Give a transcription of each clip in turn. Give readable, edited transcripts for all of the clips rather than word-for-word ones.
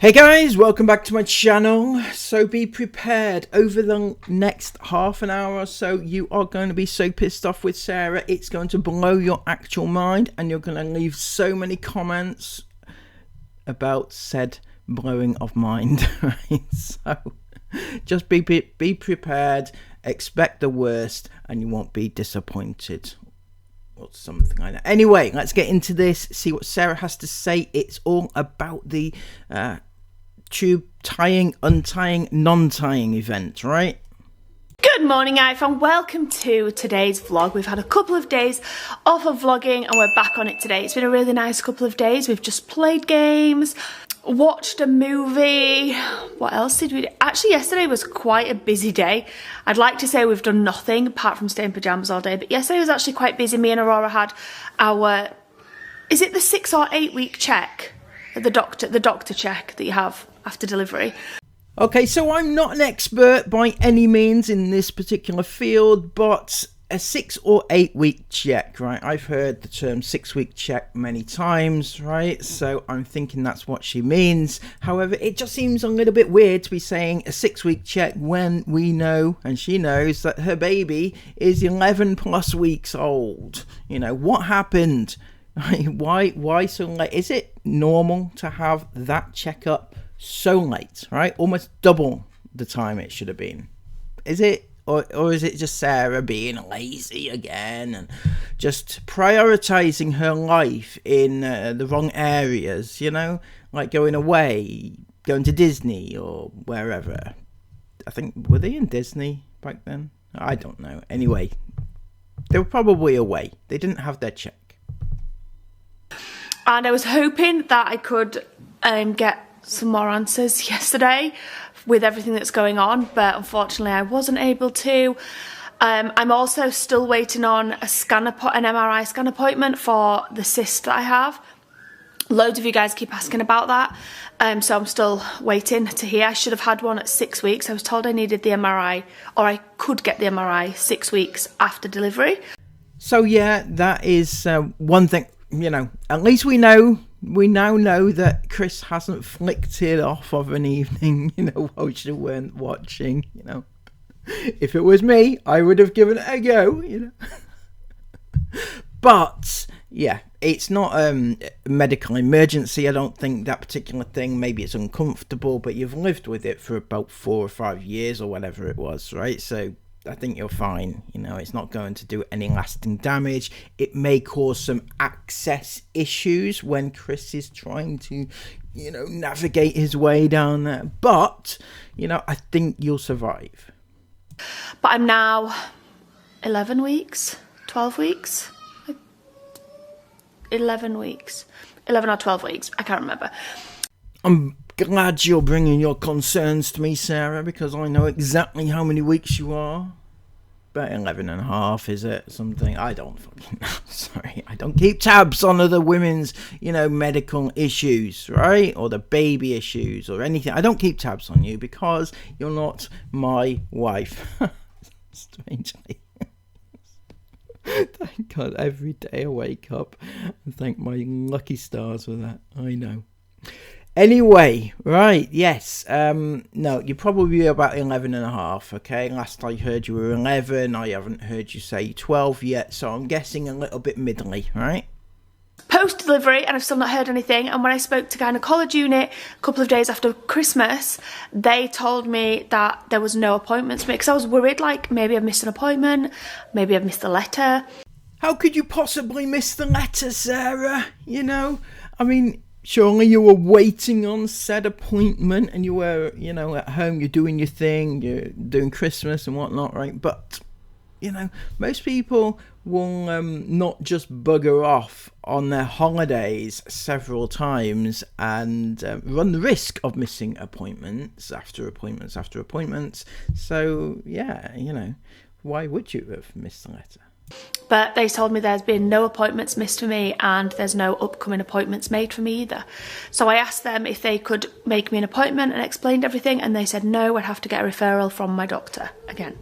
Hey guys, welcome back to my channel. So be prepared, over the next half an hour or so you are going to be so pissed off with Sarah, it's going to blow your actual mind, and you're going to leave so many comments about said blowing of mind. Right? So just be prepared, expect the worst, and you won't be disappointed. Or something like that. Anyway, let's get into this, see what Sarah has to say. It's all about the tube tying, untying, non-tying event, right? Good morning, iPhone. Welcome to today's vlog. We've had a couple of days off of vlogging and we're back on it today. It's been a really nice couple of days. We've just played games, watched a movie. What else did we do? Actually, yesterday was quite a busy day. I'd like to say we've done nothing apart from stay in pyjamas all day, but yesterday was actually quite busy. Me and Aurora had our, is it the 6 or 8 week check? The doctor check that you have after delivery. Okay, so I'm not an expert by any means in this particular field, but a 6 or 8 week check, right? I've heard the term 6 week check many times, right? So I'm thinking that's what she means. However, it just seems a little bit weird to be saying a 6 week check when we know, and she knows, that her baby is 11 plus weeks old. You know, what happened? Why so late? Is it normal to have that checkup so late, right? Almost double the time it should have been. Is it? Or is it just Sarah being lazy again and just prioritizing her life in the wrong areas, you know? Like going away, going to Disney or wherever. I think, were they in Disney back then? I don't know. Anyway, they were probably away. They didn't have their check. And I was hoping that I could get some more answers yesterday with everything that's going on, but unfortunately I wasn't able to. I'm also still waiting on an MRI scan appointment for the cyst that I have. Loads of you guys keep asking about that, so I'm still waiting to hear. I should have had one at 6 weeks. I was told I needed the MRI, or I could get the MRI 6 weeks after delivery. So yeah, that is one thing. You know, at least we now know that Chris hasn't flicked it off of an evening, you know, while she weren't watching, you know. If it was me, I would have given it a go, you know. But, yeah, it's not a medical emergency. I don't think that particular thing, maybe it's uncomfortable, but you've lived with it for about 4 or 5 years or whatever it was, right? So I think you're fine. You know, it's not going to do any lasting damage. It may cause some access issues when Chris is trying to, you know, navigate his way down there. But, you know, I think you'll survive. But I'm now 11 weeks, 12 weeks, 11 weeks, 11 or 12 weeks. I can't remember. I'm glad you're bringing your concerns to me, Sarah, because I know exactly how many weeks you are. About 11 and a half, is it? Something. I don't fucking know. Sorry. I don't keep tabs on other women's, you know, medical issues, right? Or the baby issues or anything. I don't keep tabs on you because you're not my wife. Strangely. Thank God every day I wake up and thank my lucky stars for that. I know. Anyway, right, yes, no, you're probably about 11 and a half, okay? Last I heard you were 11, I haven't heard you say 12 yet, so I'm guessing a little bit middly, right? Post-delivery, and I've still not heard anything, and when I spoke to gynecology unit a couple of days after Christmas, they told me that there was no appointments for me, because I was worried, like, maybe I've missed an appointment, maybe I've missed a letter. How could you possibly miss the letter, Sarah? You know, I mean, surely you were waiting on said appointment and you were, you know, at home, you're doing your thing, you're doing Christmas and whatnot, right? But, you know, most people will not just bugger off on their holidays several times and run the risk of missing appointments after appointments after appointments. So, yeah, you know, why would you have missed the letter? But they told me there's been no appointments missed for me and there's no upcoming appointments made for me either. So I asked them if they could make me an appointment and explained everything, and they said no, I'd have to get a referral from my doctor again.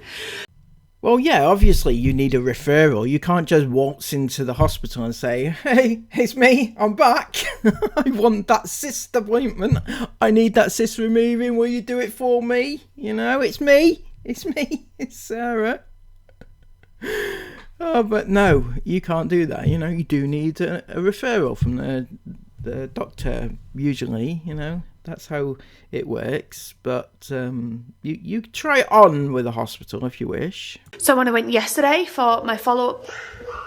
Well, yeah, obviously you need a referral. You can't just waltz into the hospital and say, hey, it's me, I'm back. I want that cyst appointment. I need that cyst removing. Will you do it for me? You know, it's me. It's Sarah. Oh, but no, you can't do that. You know, you do need a referral from the doctor, usually, you know. That's how it works, but you try it on with a hospital if you wish. So when I went yesterday for my follow-up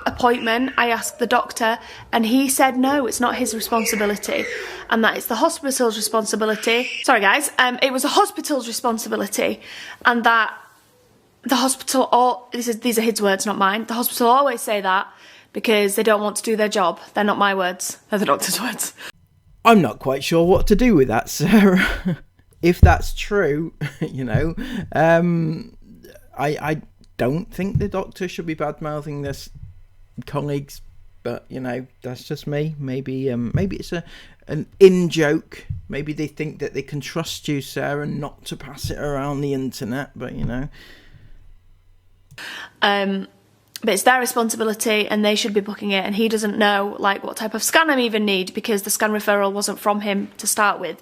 appointment, I asked the doctor and he said no, it's not his responsibility and that it's the hospital's responsibility. Sorry guys, it was the hospital's responsibility and that the hospital, these are his words, not mine, the hospital always say that because they don't want to do their job. They're not my words, they're the doctor's words. I'm not quite sure what to do with that, Sarah. If that's true, you know, I don't think the doctor should be bad-mouthing their colleagues, but, you know, that's just me. Maybe it's an in-joke. Maybe they think that they can trust you, Sarah, not to pass it around the internet, but, you know. But it's their responsibility and they should be booking it, and he doesn't know like what type of scan I even need because the scan referral wasn't from him to start with.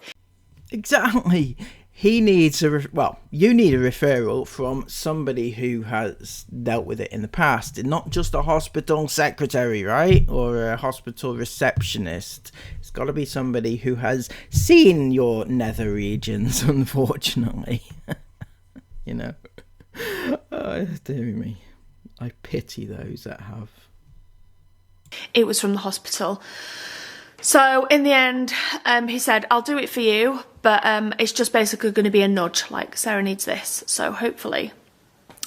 Exactly. He needs you need a referral from somebody who has dealt with it in the past, not just a hospital secretary, right? Or a hospital receptionist. It's got to be somebody who has seen your nether regions, unfortunately. You know. Oh, dear me. I pity those that have. It was from the hospital. So in the end, he said, I'll do it for you, but it's just basically going to be a nudge, like Sarah needs this. So hopefully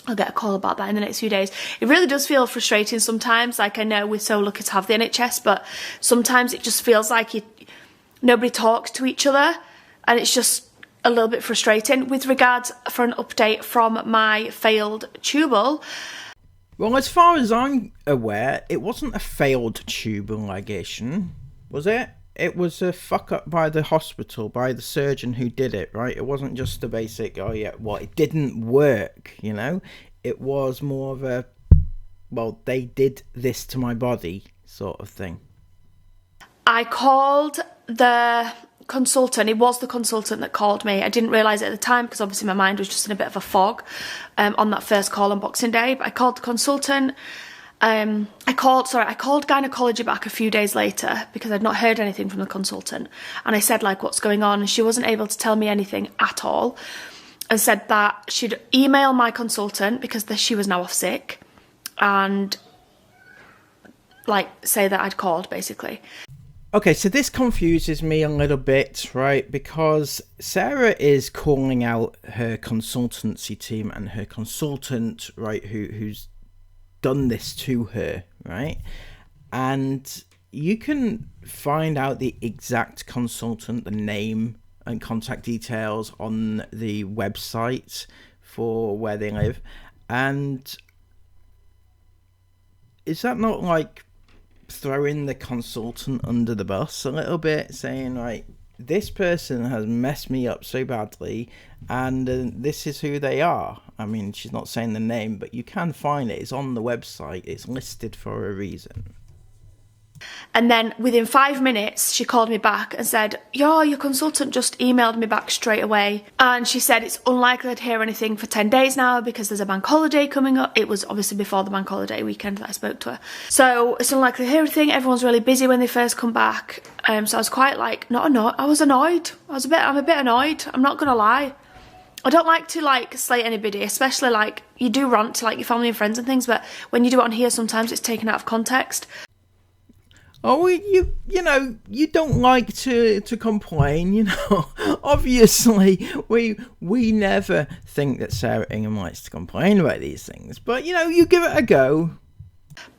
I'll get a call about that in the next few days. It really does feel frustrating sometimes. Like, I know we're so lucky to have the NHS, but sometimes it just feels like nobody talks to each other, and it's just a little bit frustrating. With regards for an update from my failed tubal, well, as far as I'm aware, it wasn't a failed tubal ligation, was it? It was a fuck up by the hospital, by the surgeon who did it, right? It wasn't just a basic, oh yeah, well, it didn't work, you know? It was more of a, well, they did this to my body sort of thing. I called the consultant. It was the consultant that called me. I didn't realise it at the time because obviously my mind was just in a bit of a fog on that first call on Boxing Day. But I called the consultant. I called gynecology back a few days later because I'd not heard anything from the consultant. And I said, like, what's going on? And she wasn't able to tell me anything at all. And said that she'd email my consultant because she was now off sick and, like, say that I'd called, basically. Okay, so this confuses me a little bit, right? Because Sarah is calling out her consultancy team and her consultant, right, who's done this to her, right? And you can find out the exact consultant, the name and contact details on the website for where they live. And is that not like throwing the consultant under the bus a little bit, saying, like, this person has messed me up so badly and this is who they are? I mean, she's not saying the name, but you can find it. It's on the website. It's listed for a reason. And then within 5 minutes, she called me back and said, your consultant just emailed me back straight away. And she said it's unlikely I'd hear anything for 10 days now because there's a bank holiday coming up. It was obviously before the bank holiday weekend that I spoke to her. So it's unlikely to hear anything. Everyone's really busy when they first come back. So I was quite like, not annoyed. I was annoyed. I'm a bit annoyed. I'm not going to lie. I don't like to, like, slate anybody, especially, like, you do rant to, like, your family and friends and things, but when you do it on here, sometimes it's taken out of context. Oh, you know, you don't like to complain, you know. Obviously, we never think that Sarah Ingham likes to complain about these things, but, you know, you give it a go.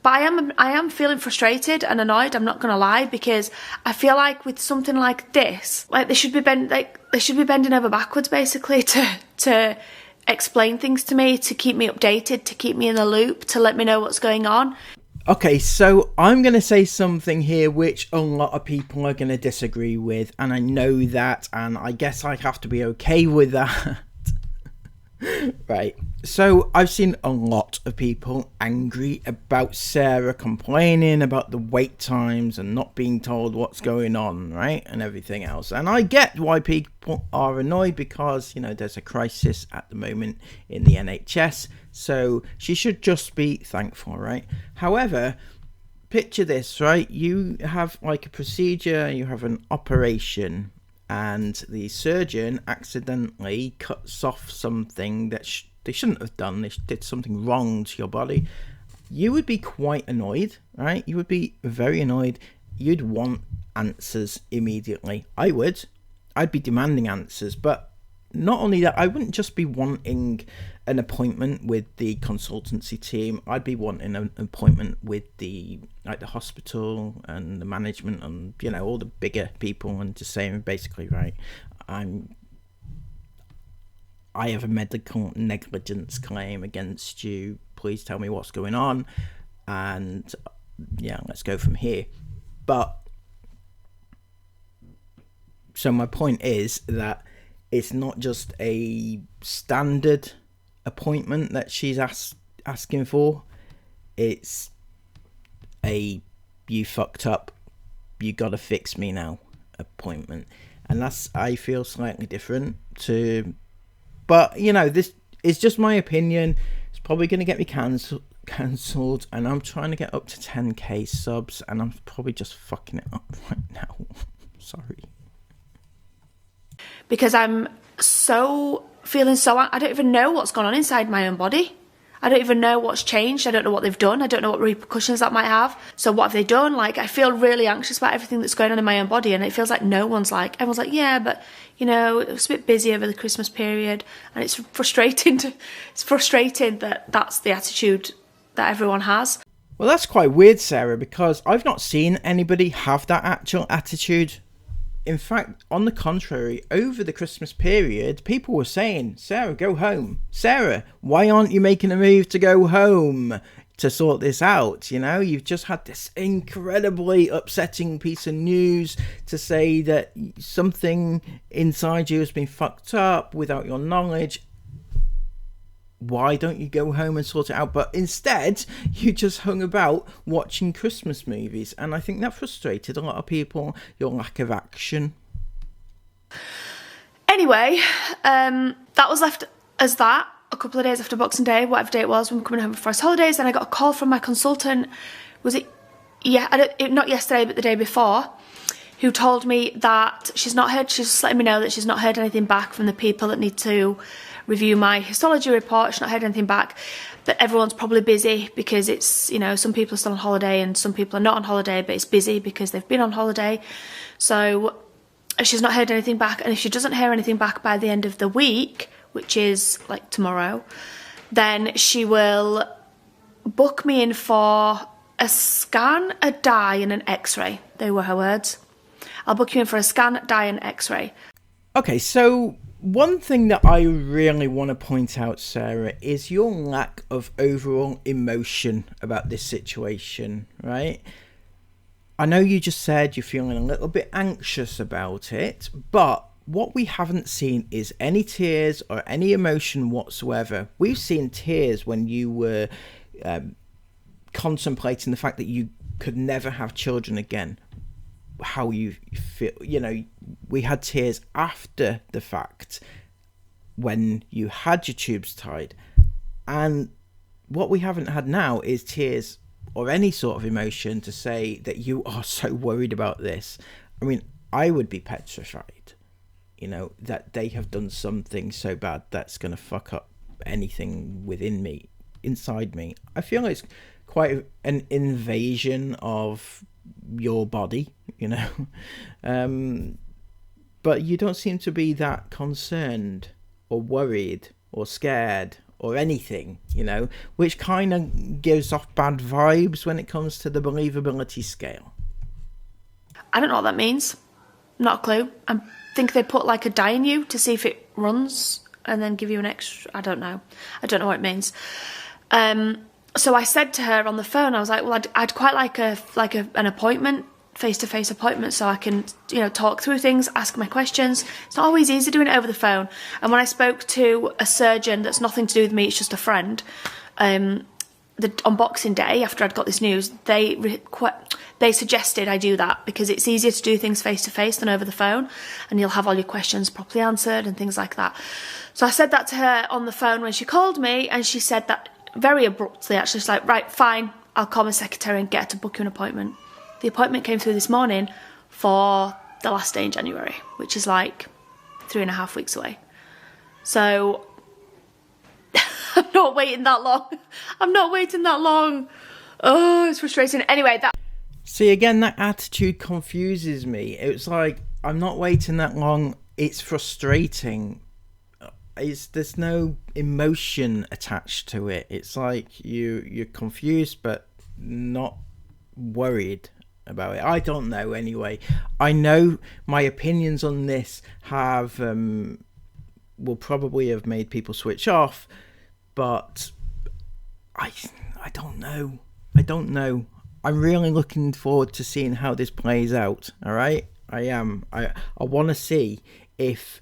But I am feeling frustrated and annoyed, I'm not going to lie, because I feel like with something like this, like, they should be bending over backwards, basically, to explain things to me, to keep me updated, to keep me in the loop, to let me know what's going on. Okay, so I'm going to say something here which a lot of people are going to disagree with, and I know that, and I guess I have to be okay with that. Right, So I've seen a lot of people angry about Sarah complaining about the wait times and not being told what's going on, right? And everything else. And I get why people are annoyed because, there's a crisis at the moment in the NHS. So she should just be thankful, right? However, picture this, right? You have like a procedure, you have an operation, and the surgeon accidentally cuts off something that they shouldn't have done. They did something wrong to your body. You would be quite annoyed, right? You would be very annoyed. You'd want answers immediately. I would. I'd be demanding answers. But not only that, I wouldn't just be wanting an appointment with the consultancy team. I'd be wanting an appointment with the hospital and the management and all the bigger people, and just saying basically, right, I have a medical negligence claim against you. Please tell me what's going on, and let's go from here. But so my point is that it's not just a standard appointment that she's asking for. It's a you fucked up, you gotta fix me now appointment, and that's, I feel, slightly different to. But this is just my opinion. It's probably going to get me cancelled, and I'm trying to get up to 10k subs, and I'm probably just fucking it up right now. Sorry. Because I'm feeling so, I don't even know what's gone on inside my own body. I don't even know what's changed. I don't know what they've done. I don't know what repercussions that might have. So what have they done? Like, I feel really anxious about everything that's going on in my own body, and it feels like everyone's like, yeah, but it was a bit busy over the Christmas period, and it's frustrating that that's the attitude that everyone has. Well, that's quite weird, Sarah, because I've not seen anybody have that actual attitude. In fact, on the contrary, over the Christmas period, people were saying, Sarah, go home. Sarah, why aren't you making a move to go home to sort this out? You've just had this incredibly upsetting piece of news to say that something inside you has been fucked up without your knowledge. Why don't you go home and sort it out? But instead, you just hung about watching Christmas movies. And I think that frustrated a lot of people, your lack of action. Anyway, that was left as that a couple of days after Boxing Day, whatever day it was, when we were coming home for first holidays. Then I got a call from my consultant. Was it? Yeah, not yesterday, but the day before, who told me that she's just letting me know that she's not heard anything back from the people that need to review my histology report. She's not heard anything back, that everyone's probably busy because it's, some people are still on holiday and some people are not on holiday, but it's busy because they've been on holiday. So she's not heard anything back, and if she doesn't hear anything back by the end of the week, which is like tomorrow, then she will book me in for a scan, a dye and an x-ray. They were her words. I'll book you in for a scan, dye and x-ray. Okay, so one thing that I really want to point out, Sarah, is your lack of overall emotion about this situation, right? I know you just said you're feeling a little bit anxious about it, but what we haven't seen is any tears or any emotion whatsoever. We've seen tears when you were contemplating the fact that you could never have children again. How you feel, we had tears after the fact when you had your tubes tied, and what we haven't had now is tears or any sort of emotion to say that you are so worried about this. I mean, I would be petrified, that they have done something so bad that's going to fuck up anything within me, inside me. I feel it's quite an invasion of your body, but you don't seem to be that concerned or worried or scared or anything, which kind of gives off bad vibes when it comes to the believability scale. I don't know what that means. Not a clue. I think they put like a dye in you to see if it runs and then give you an extra. I don't know what it means. So I said to her on the phone, I was like, well, I'd quite like an appointment face-to-face appointments so I can, you know, talk through things, ask my questions. It's not always easy doing it over the phone. And when I spoke to a surgeon that's nothing to do with me, it's just a friend, on Boxing Day, after I'd got this news, they suggested I do that because it's easier to do things face-to-face than over the phone, and you'll have all your questions properly answered and things like that. So I said that to her on the phone when she called me, and she said that very abruptly, actually. She's like, right, fine, I'll call my secretary and get her to book you an appointment. The appointment came through this morning for the last day in January, which is like 3.5 weeks away. So I'm not waiting that long. I'm not waiting that long. Oh, it's frustrating. Anyway, See, again, that attitude confuses me. It's like, I'm not waiting that long. It's frustrating. There's no emotion attached to it. It's like you're confused but not worried about it. I don't know anyway. I know my opinions on this will probably have made people switch off, but I don't know. I'm really looking forward to seeing how this plays out. All right, I am. I want to see if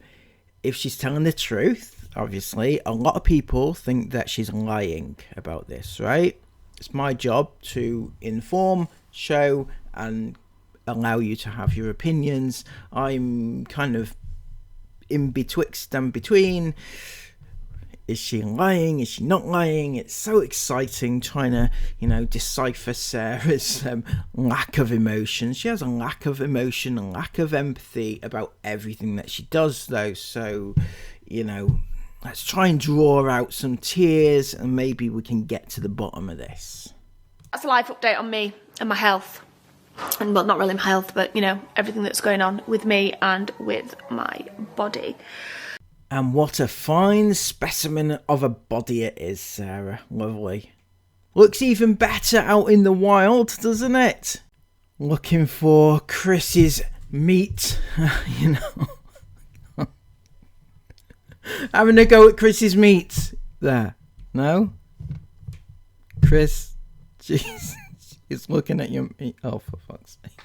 she's telling the truth. Obviously, a lot of people think that she's lying about this, right? It's my job to inform, show, and allow you to have your opinions. I'm kind of in betwixt and between. Is she lying? Is she not lying? It's so exciting trying to, decipher Sarah's lack of emotion. She has a lack of emotion, a lack of empathy about everything that she does, though. So, let's try and draw out some tears and maybe we can get to the bottom of this. That's a live update on me and my health. And, well, not really my health, but, everything that's going on with me and with my body. And what a fine specimen of a body it is, Sarah. Lovely. Looks even better out in the wild, doesn't it? Looking for Chris's meat, Having a go at Chris's meat there. No? Chris, jeez, he's looking at your meat. Oh, for fuck's sake.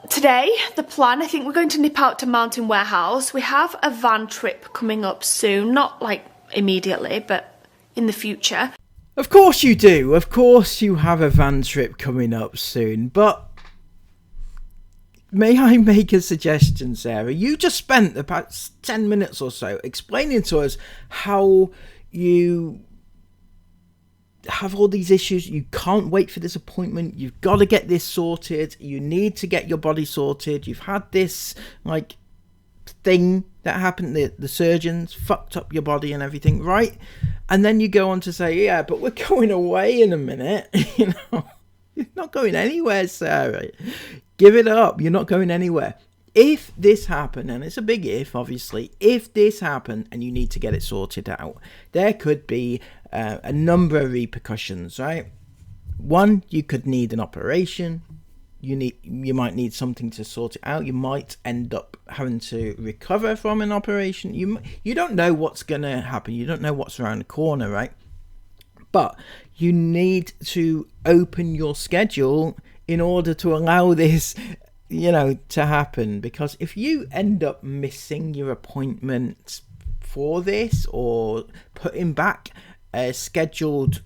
Today, the plan, I think we're going to nip out to Mountain Warehouse. We have a van trip coming up soon. Not, immediately, but in the future. Of course you do. Of course you have a van trip coming up soon. But may I make a suggestion, Sarah? You just spent the past 10 minutes or so explaining to us how you have all these issues. You can't wait for this appointment. You've got to get this sorted. You need to get your body sorted. You've had this thing that happened. The surgeons fucked up your body and everything, right? And then you go on to say, yeah, but we're going away in a minute. You're not going anywhere, Sarah. Give it up. You're not going anywhere. If this happened, and it's a big if, obviously, if this happened and you need to get it sorted out, there could be a number of repercussions, right? One, you could need an operation. You might need something to sort it out. You might end up having to recover from an operation. You don't know what's going to happen. You don't know what's around the corner, right? But you need to open your schedule in order to allow this to happen, because if you end up missing your appointment for this or putting back a scheduled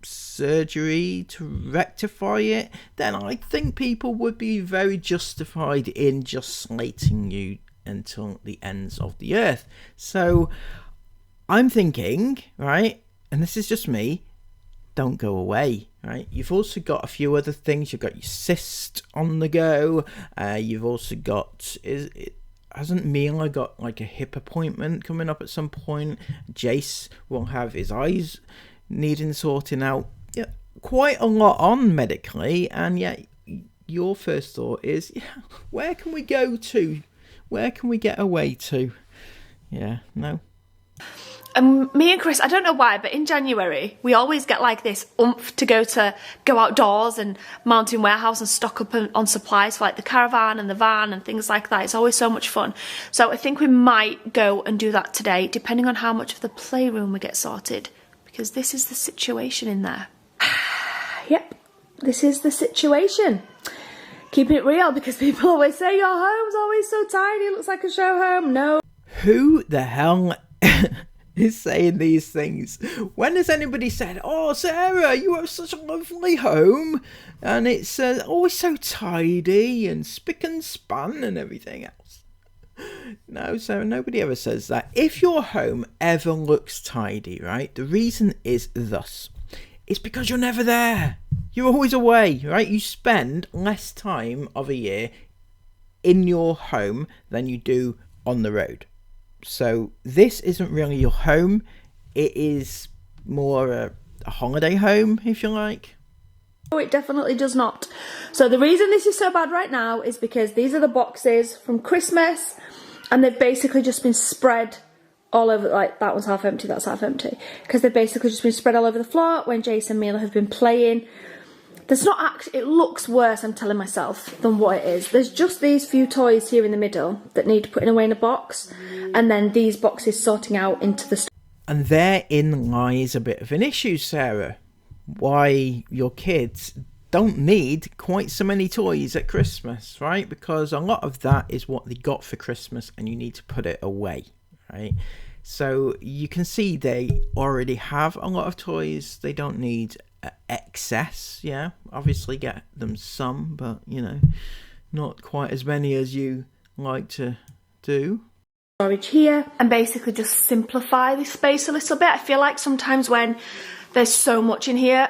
surgery to rectify it, then I think people would be very justified in just slating you until the ends of the earth. So I'm thinking, right, and this is just me, don't go away, right? You've also got a few other things. You've got your cyst on the go. You've also got, hasn't Mila got a hip appointment coming up at some point? Jace will have his eyes needing sorting out. Yeah, quite a lot on medically, and yet your first thought is, where can we go to? Where can we get away to? Yeah, no. Me and Chris, I don't know why, but in January, we always get this oomph to go outdoors and Mountain Warehouse and stock up on supplies for the caravan and the van and things like that. It's always so much fun. So I think we might go and do that today, depending on how much of the playroom we get sorted, because this is the situation in there. Yep. this is the situation. Keeping it real, because people always say your home's always so tiny, it looks like a show home. No. Who the hell is saying these things? When has anybody said, oh, Sarah, you have such a lovely home and it's always so tidy and spick and span and everything else? No, Sarah, nobody ever says that. If your home ever looks tidy, right, the reason is thus. It's because you're never there. You're always away, right? You spend less time of a year in your home than you do on the road. So this isn't really your home. It is more a holiday home, if you like. No, it definitely does not. So the reason this is so bad right now is because these are the boxes from Christmas, and they've basically just been spread all over, like that one's half empty, that's half empty, because they've basically just been spread all over the floor when Jason and Mila have been playing. There's not actually, it looks worse, I'm telling myself, than what it is. There's just these few toys here in the middle that need putting away in a box, and then these boxes sorting out into the... And therein lies a bit of an issue, Sarah. Why your kids don't need quite so many toys at Christmas, right? Because a lot of that is what they got for Christmas and you need to put it away, right? So you can see they already have a lot of toys. They don't need excess. Yeah, obviously get them some, but you know, not quite as many as you like to do. Storage here, and basically just simplify this space a little bit. I feel like sometimes when there's so much in here,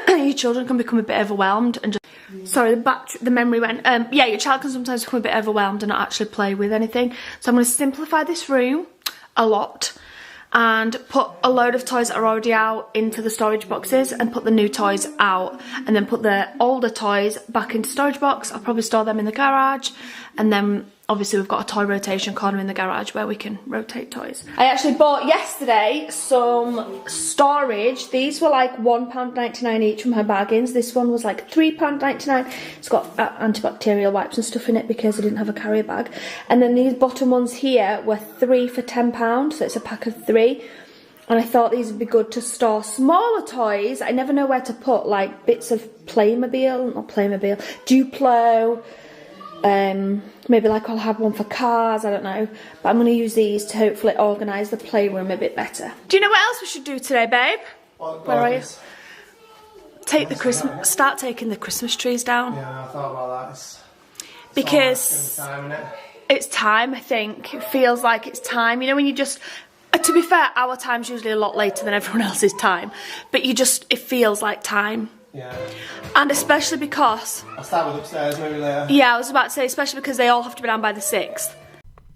your children can become a bit overwhelmed and just... Sorry, the memory went. Yeah, your child can sometimes become a bit overwhelmed and not actually play with anything. So I'm going to simplify this room a lot and put a load of toys that are already out into the storage boxes and put the new toys out, and then put the older toys back into storage box. I'll probably store them in the garage, and then obviously we've got a toy rotation corner in the garage where we can rotate toys. I actually bought yesterday some storage. These were like £1.99 each from her bargains. This one was like £3.99. It's got antibacterial wipes and stuff in it because I didn't have a carrier bag. And then these bottom ones here were 3 for £10, so it's a pack of 3. And I thought these would be good to store smaller toys. I never know where to put like bits of Duplo. Maybe like I'll have one for cars, I don't know, but I'm going to use these to hopefully organise the playroom a bit better. Do you know what else we should do today, babe? Where are you? Start taking the Christmas trees down. Yeah, I thought about that. Because it's time, I think. It feels like it's time. You know, when you just... to be fair, our time's usually a lot later than everyone else's time, but it feels like time. Yeah. And especially because... I'll start with upstairs maybe later. Yeah, I was about to say, especially because they all have to be down by the 6th.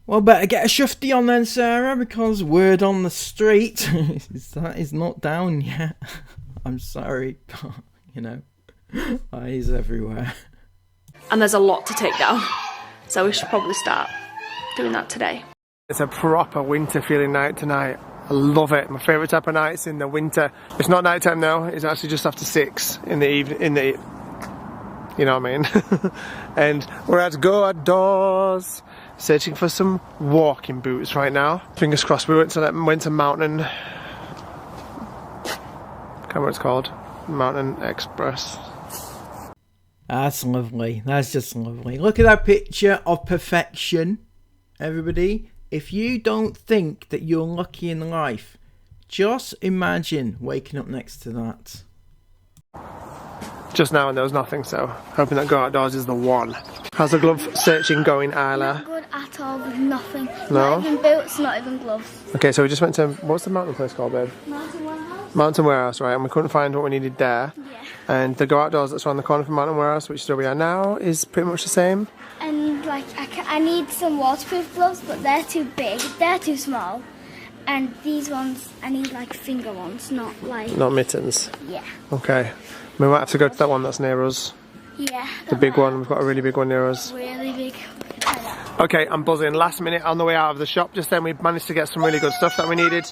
Well, better get a shufty on then, Sarah, because word on the street is that is not down yet. I'm sorry, but, you know, eyes everywhere. And there's a lot to take down, so we should probably start doing that today. It's a proper winter feeling night tonight. I love it. My favourite type of nights in the winter. It's not night time now, it's actually just after 6 in the evening, you know what I mean? And we're about to go outdoors, searching for some walking boots right now. Fingers crossed. We went to Mountain, I can't remember what it's called, Mountain Express. That's lovely. That's just lovely. Look at that picture of perfection, everybody. If you don't think that you're lucky in life, just imagine waking up next to that. Just now and there was nothing, so hoping that go outdoors is the one. How's the glove searching going, Isla? Not good at all, with nothing. No? Not even boots, not even gloves. Okay, so we just went to, what's the mountain place called, babe? Mountain Warehouse? Mountain Warehouse, right, and we couldn't find what we needed there. Yeah. And the go outdoors that's around the corner from Mountain Warehouse, which is where we are now, is pretty much the same. And like, I need some waterproof gloves, but they're too big, they're too small. And these ones, I need like finger ones, not like... Not mittens? Yeah. Okay. We might have to go to that one that's near us. Yeah. The big one, we've got a really big one near us. Really big. Okay, I'm buzzing. Last minute on the way out of the shop, just then we managed to get some really good stuff that we needed.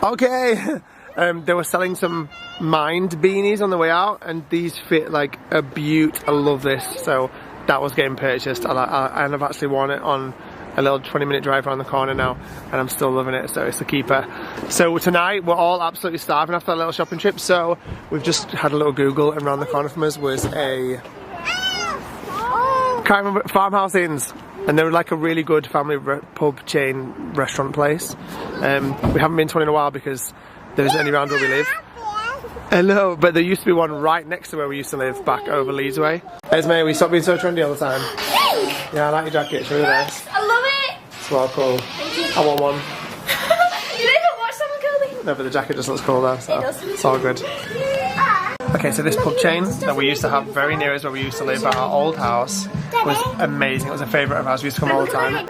Okay! They were selling some Mind beanies on the way out, and these fit like a beaut. I love this, so that was getting purchased. And I've actually worn it on a little 20-minute drive around the corner now, and I'm still loving it, so it's a keeper. So tonight we're all absolutely starving after a little shopping trip, so we've just had a little Google, and around the corner from us was a, can't remember, Farmhouse Inns, and they were like a really good family pub chain restaurant place. We haven't been to one in a while because there isn't any around where we live. Hello, but there used to be one right next to where we used to live, back over Leeds way. Esme, we stop being so trendy all the time. Yeah, I like your jacket, it's really nice. I love it! It's well cool. I want one. You didn't watch someone kill me? No, but the jacket just looks cool though, so it's all good. Okay, so this pub chain that we used to have very near us where we used to live at our old house was amazing. It was a favourite of ours, we used to come all the time.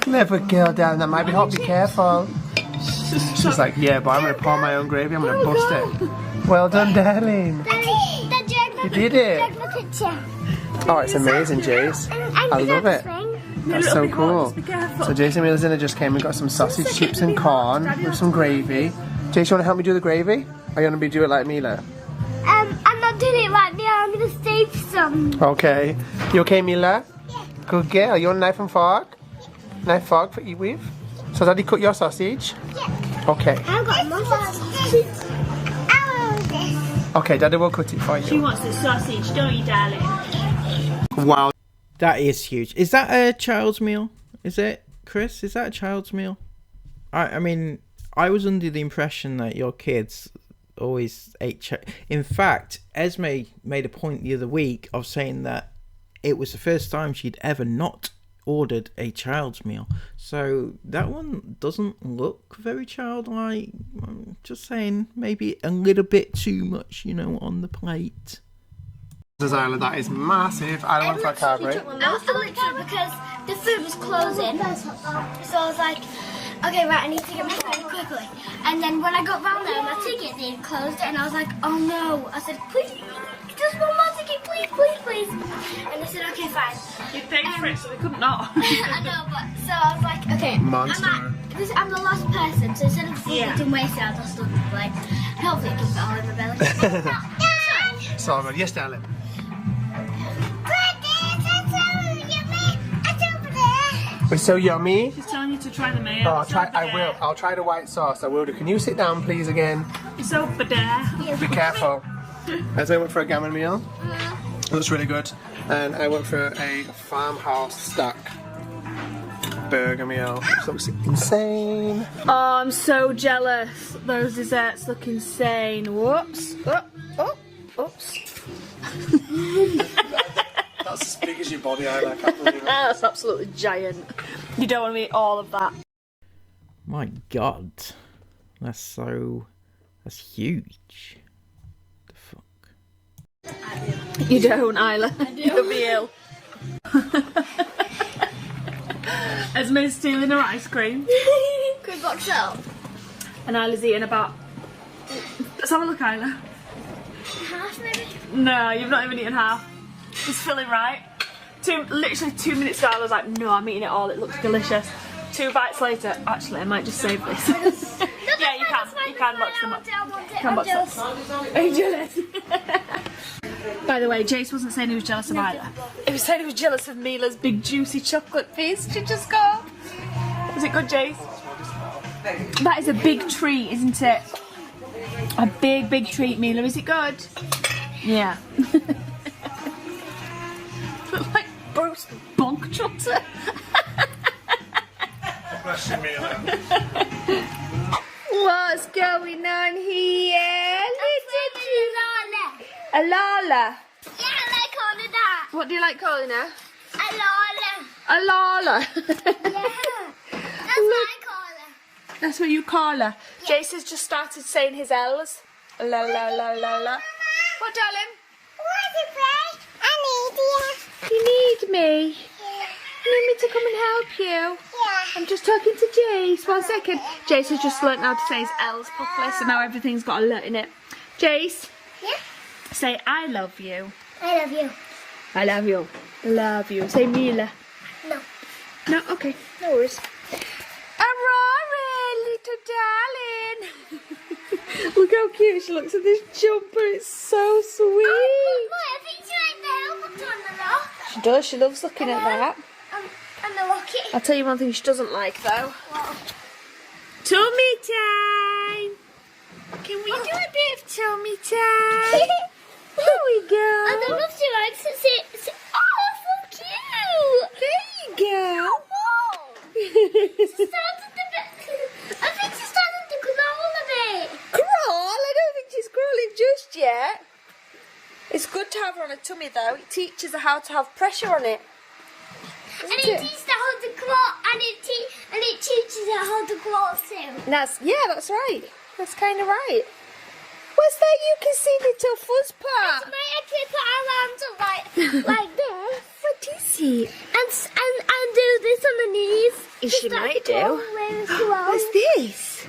Clever girl down, that might be hot, be careful. She's like, yeah, but I'm going to pour my own gravy, I'm going to bust it. Well done, darling. You did it. Oh, it's amazing, Jace. I love it. That's so cool. So Jason and Mila just came and got some sausage, chips and corn with some gravy. Jace, you want to help me do the gravy? Are you going to do it like Mila? I'm not doing it like Mila, I'm going to save some. Okay. You okay, Mila? Yeah. Good girl. You want a knife and fork? Knife, fork for eat with? So Daddy cut your sausage? Yeah. Okay. I've got more sausage. I want this. Okay, Daddy will cut it for you. She wants the sausage, don't you, darling? Wow. That is huge. Is that a child's meal? Is it, Chris? Is that a child's meal? I mean, I was under the impression that your kids always ate in fact, Esme made a point the other week of saying that it was the first time she'd ever not ordered a child's meal. So that one doesn't look very childlike. I'm just saying, maybe a little bit too much, you know, on the plate. Isla, that is massive. I don't want to try Carberry. I was literally because the food was closing, so I was like, okay, right, I need to get my food quickly. And then when I got round there, my ticket, they had closed it, and I was like, oh no. I said, please, just one more ticket, please, please, please. And they said, okay, fine. You paid for it, so they couldn't not. I know, but so I was like, okay, Monster. I'm the last person, so instead of getting wasted, I'll just look like, hopefully it can fit all in my belly. So good. Yes, darling. It's so yummy. She's telling you to try the mayo. Oh, I will. I'll try the white sauce. I will do. Can you sit down, please, again? It's over there. Be careful. As I went for a gammon meal. It looks really good. And I went for a farmhouse stack burger meal. Which looks insane. Oh, I'm so jealous. Those desserts look insane. Whoops. Oops. That's as big as your body, I can't believe it. That's absolutely giant. You don't want to eat all of that. My God, that's huge. The fuck? You don't, Isla. You'll be ill. Esme's stealing her ice cream. Could box up. And Isla's eating about... Let's have a look, Isla. Half maybe? No, you've not even eaten half. It's feeling right. Literally 2 minutes ago I was like, no, I'm eating it all, it looks delicious. 2 bites later, actually I might just save this. Yeah, you can box them up. You can box them up. Are you jealous? By the way, Jace wasn't saying he was jealous of Isla. He was saying he was jealous of Mila's big juicy chocolate piece she just got. Is it good, Jace? That is a big treat, isn't it? A big, big treat, Mila. Is it good? Yeah. Like Bruce Bunk Trotter. Bless you, Mila. What's going on here? A Lala. Yeah, I like calling that. What do you like calling her? A Lala. A Lala. Yeah. That's what I call her. That's what you call her. Jace has just started saying his L's. La la la la la. What, darling? I need you. You need me? Yeah. You need me to come and help you? Yeah. I'm just talking to Jace. 1 second. Jace has just learnt how to say his L's properly, so now everything's got a L in it. Jace. Yeah. Say I love you. I love you. I love you. Love you. Say Mila. No. No? Okay. No worries. Aurora, little darling. Look how cute she looks in this jumper. It's so sweet. Oh, I think she likes the helmet on the lock. She does. She loves looking at that. And the rocket. I'll tell you one thing she doesn't like though. What? Tummy time! Can we do a bit of tummy time? There we go. I don't know if she likes it. Oh, so cute. There you go. She's starting to I think she's starting to crawl a bit. Crawl? I don't think she's crawling just yet. It's good to have her on a tummy though. It teaches her how to have pressure on it. And it teaches her how to crawl, and it teaches her how to crawl too. That's right. That's kind of right. What's that? You can see little fuzz part. She might actually put her arms up like this. What is it? And do this on the knees. She might do. What's this?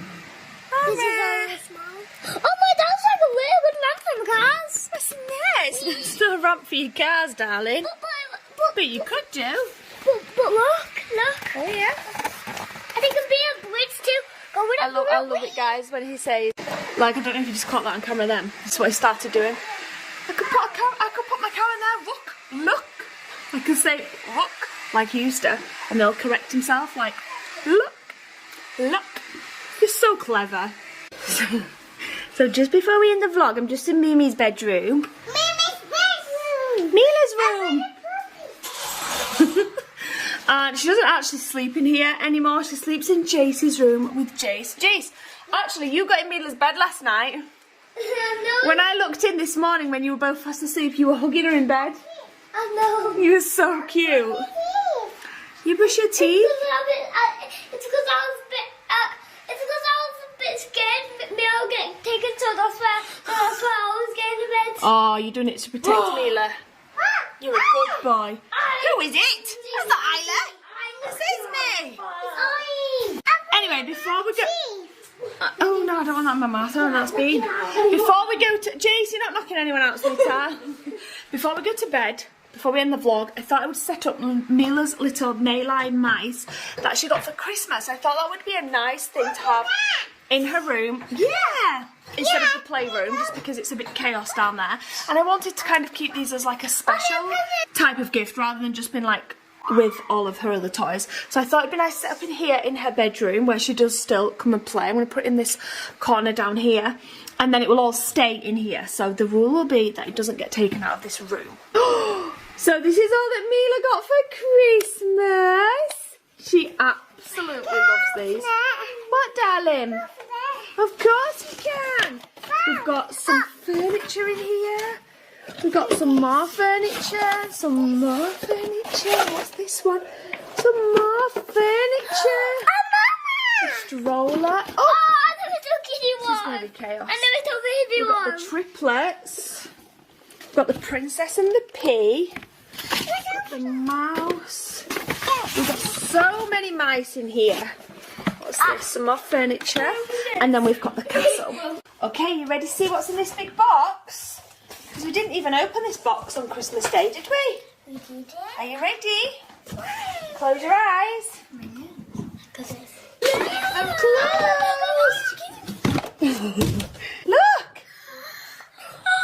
This is very small. Oh my, that's like a really good ramp for cars. What's next? It's not a ramp for your cars, darling. But you could do. But look. Oh yeah. And it can be a bridge too. I love it, guys, when he says, like, I don't know if you just caught that on camera then. That's what he started doing. I could put my camera there. Look. I could say, look, like he used to, and they'll correct himself, like, look. You're so clever. So just before we end the vlog, I'm just in Mimi's bedroom. Mila's room. And she doesn't actually sleep in here anymore. She sleeps in Jace's room with Jace. Jace, actually, you got in Mila's bed last night. When I looked in this morning when you were both fast asleep, you were hugging her in bed. I know. You were so cute. You brush your teeth? It's because I was a bit scared. Mila getting taken, so that's why I was getting in bed. Oh, you're doing it to protect Mila. You're a good boy. Who is it? That's not Isla. This is me. Anyway, before we go... oh no, I don't want that in my mouth. Oh, that's Bean. Before we go to... Jace, you're not knocking anyone out, sweetheart. Before we go to bed, before we end the vlog, I thought I would set up Mila's little Mayline mice that she got for Christmas. I thought that would be a nice thing to have in her room. Yeah! Instead of the playroom, just because it's a bit chaos down there. And I wanted to kind of keep these as like a special type of gift rather than just being like with all of her other toys. So I thought it'd be nice to set up in here in her bedroom where she does still come and play. I'm going to put it in this corner down here and then it will all stay in here. So the rule will be that it doesn't get taken out of this room. So this is all that Mila got for Christmas. She absolutely loves these. What, darling? Of course you can. We've got some furniture in here. We've got some more furniture. Some more furniture. What's this one? Some more furniture. A stroller. Oh, I know it's a kitty one. this is going to be chaos. I know it's a baby We've one. got the triplets. We've got the princess and the pea. The mouse. We've got so many mice in here. What's this? Some more furniture. And then we've got the castle. Okay, you ready to see what's in this big box? Because we didn't even open this box on Christmas Day, did we? We did it. Are you ready? Close your eyes. I'm closed. Look!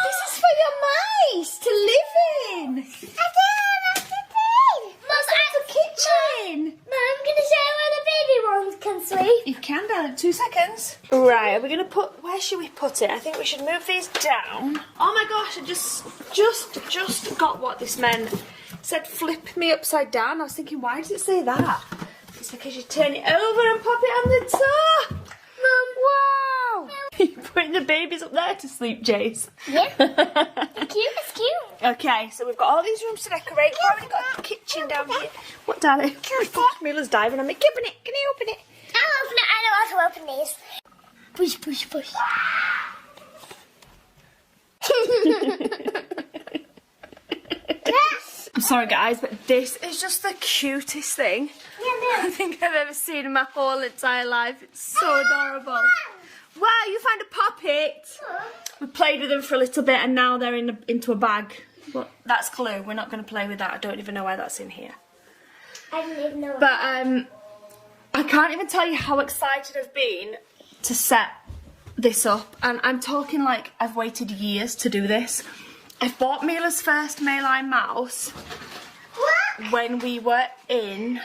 This is for your mice to live in. Kitchen. Mum, I'm gonna show you where the baby ones can sleep. You can, darling. 2 seconds. Right, are we gonna put? Where should we put it? I think we should move these down. Oh my gosh! I just got what this meant. It said flip me upside down. I was thinking, why does it say that? It's because you turn it over and pop it on the top. Mum, wow! You're putting the babies up there to sleep, Jace. Yeah. It's cute. It's cute. Okay, so we've got all these rooms to decorate. We've already got a kitchen down here. What, darling? Mila's diving on me. Open it. Can you open it? I'll open it. I know how to open these. Push, push, push. I'm sorry, guys, but this is just the cutest thing I think I've ever seen in my whole entire life. It's so adorable. Wow, you found a poppet. We played with them for a little bit and now they're into a bag. But that's Clue. We're not going to play with that. I don't even know why that's in here. I don't even know. But I can't even tell you how excited I've been to set this up. And I'm talking like I've waited years to do this. I bought Mila's first Mayline mouse when we were in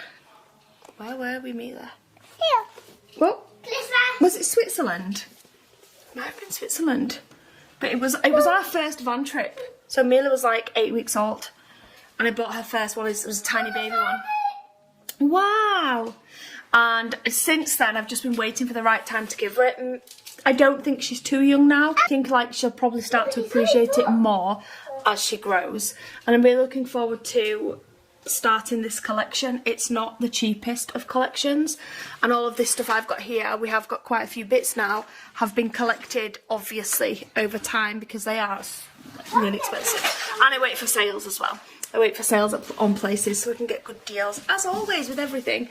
Where were we, Mila? Here. Well, This was it Switzerland? Might have been Switzerland. But it was our first van trip. So Mila was like 8 weeks old. And I bought her first one. It was a tiny baby one. Wow. And since then, I've just been waiting for the right time to give her it. I don't think she's too young now. I think like she'll probably start to appreciate it more as she grows. And I'm really looking forward to starting this collection. It's not the cheapest of collections, and all of this stuff I've got here, we have got quite a few bits now, have been collected obviously over time because they are really expensive. And I wait for sales as well. I wait for sales on places so we can get good deals, as always with everything.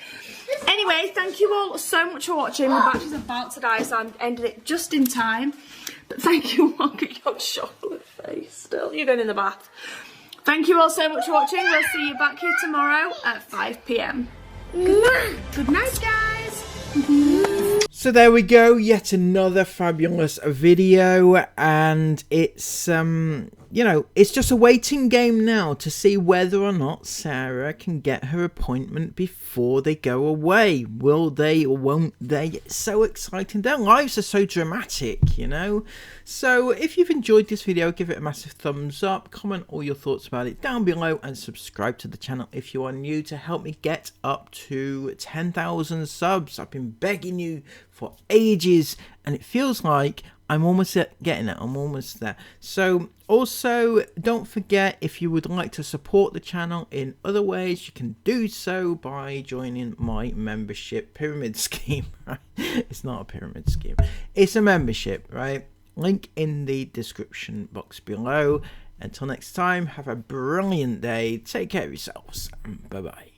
Anyway, thank you all so much for watching. My battery's about to die, so I'm ending it just in time. But thank you all. Look at your chocolate face still. You're going in the bath. Thank you all so much for watching. We'll see you back here tomorrow at 5 PM. Good night. Good night, guys. So there we go, yet another fabulous video, and it's you know, it's just a waiting game now to see whether or not Sarah can get her appointment before they go away. Will they or won't they? It's so exciting. Their lives are so dramatic, you know. So if you've enjoyed this video, give it a massive thumbs up, comment all your thoughts about it down below, and subscribe to the channel if you are new to help me get up to 10,000 subs. I've been begging you for ages, and it feels like I'm almost getting it. I'm almost there. So also, don't forget, if you would like to support the channel in other ways, you can do so by joining my membership pyramid scheme. Right? It's not a pyramid scheme. It's a membership, right? Link in the description box below. Until next time, have a brilliant day. Take care of yourselves. Bye-bye.